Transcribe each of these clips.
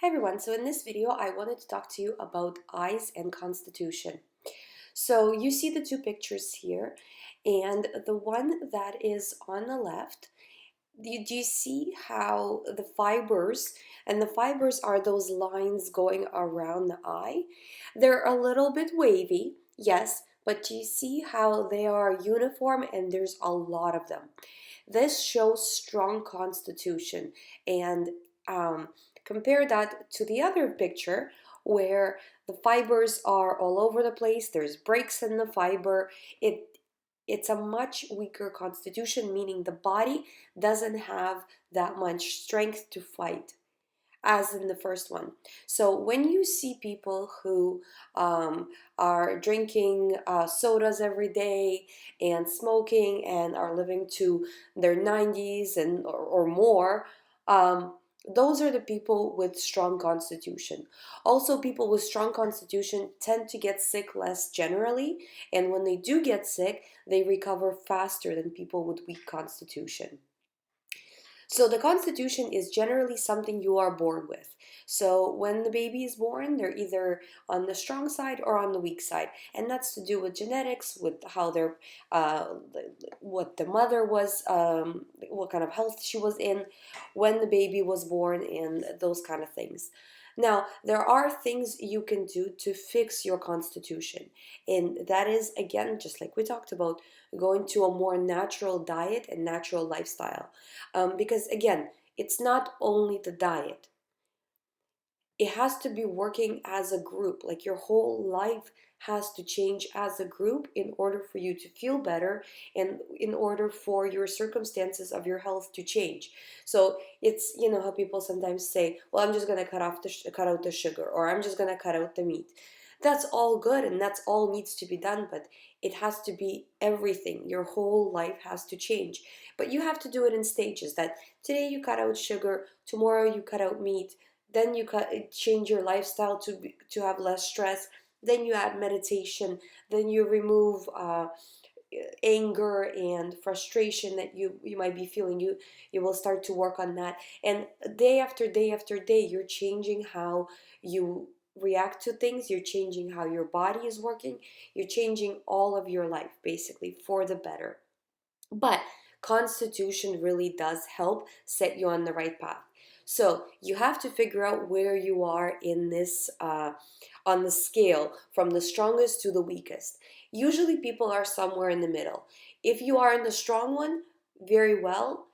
Hi everyone, so in this video I wanted to talk to you about eyes and constitution. So you see the two pictures here, and the one that is on the left, do you see how the fibers, and the fibers are those lines going around the eye? They're a little bit wavy, yes, but do you see how they are uniform and there's a lot of them? This shows strong constitution, and um, compare that to the other picture where the fibers are all over the place, there's breaks in the fiber. It's a much weaker constitution, meaning the body doesn't have that much strength to fight as in the first one. So when you see people who are drinking sodas every day and smoking and are living to their 90s and or more, um, those are the people with strong constitution. Also, people with strong constitution tend to get sick less generally, and when they do get sick, they recover faster than people with weak constitution. So the constitution is generally something you are born with. So when the baby is born, they're either on the strong side or on the weak side, and that's to do with genetics, with how their, uh, what the mother was, what kind of health she was in when the baby was born, and those kind of things. Now, there are things you can do to fix your constitution, and that is, again, just like we talked about, going to a more natural diet and natural lifestyle. Because again, it's not only the diet, it has to be working as a group. Like your whole life has to change as a group in order for you to feel better and in order for your circumstances of your health to change. So it's, you know, how people sometimes say, well, I'm just going to cut out the sugar, or I'm just going to cut out the meat. That's all good and that's all needs to be done, but it has to be everything. Your whole life has to change. But you have to do it in stages, that today you cut out sugar, tomorrow you cut out meat, then you change your lifestyle to have less stress, then you add meditation, then you remove anger and frustration that you might be feeling. You will start to work on that, and day after day after day you're changing how you react to things, you're changing how your body is working, you're changing all of your life basically for the better. But constitution really does help set you on the right path. So you have to figure out where you are in this, on the scale from the strongest to the weakest. Usually people are somewhere in the middle. If you are in the strong one, very well,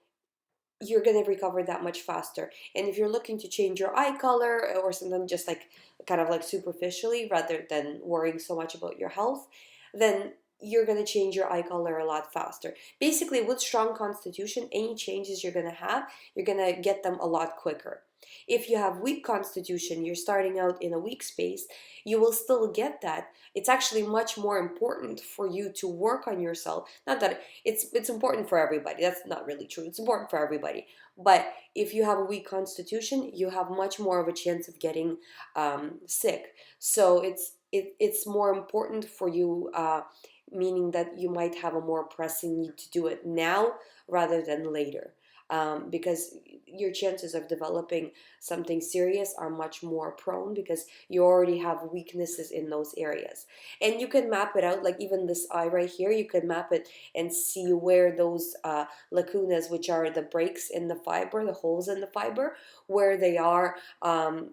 you're going to recover that much faster. And if you're looking to change your eye color or something just like kind of like superficially rather than worrying so much about your health, then you're going to change your eye color a lot faster. Basically, with strong constitution, any changes you're going to have, you're going to get them a lot quicker. If you have weak constitution, you're starting out in a weak space, you will still get that. It's actually much more important for you to work on yourself. Not that it's important for everybody. That's not really true. It's important for everybody. But if you have a weak constitution, you have much more of a chance of getting sick. So it's more important for you, meaning that you might have a more pressing need to do it now rather than later. Because your chances of developing something serious are much more prone because you already have weaknesses in those areas. And you can map it out, like even this eye right here, you can map it and see where those lacunas, which are the breaks in the fiber, the holes in the fiber, where they are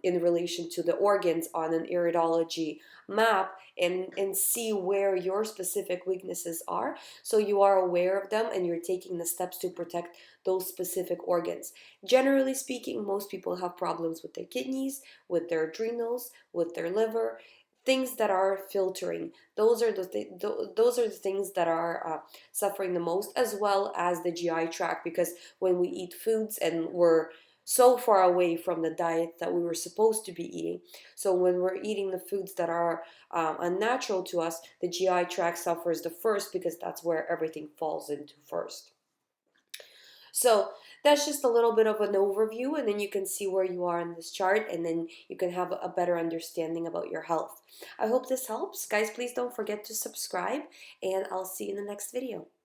in relation to the organs on an iridology map, and see where your specific weaknesses are, so you are aware of them and you're taking the steps to protect those specific organs. Generally speaking, most people have problems with their kidneys, with their adrenals, with their liver, things that are filtering. Those are those are the things that are suffering the most, as well as the GI tract, because when we eat foods and we're so far away from the diet that we were supposed to be eating, so when we're eating the foods that are unnatural to us, the GI tract suffers the first because that's where everything falls into first. So that's just a little bit of an overview, and then you can see where you are in this chart, and then you can have a better understanding about your health. I hope this helps. Guys, please don't forget to subscribe, and I'll see you in the next video.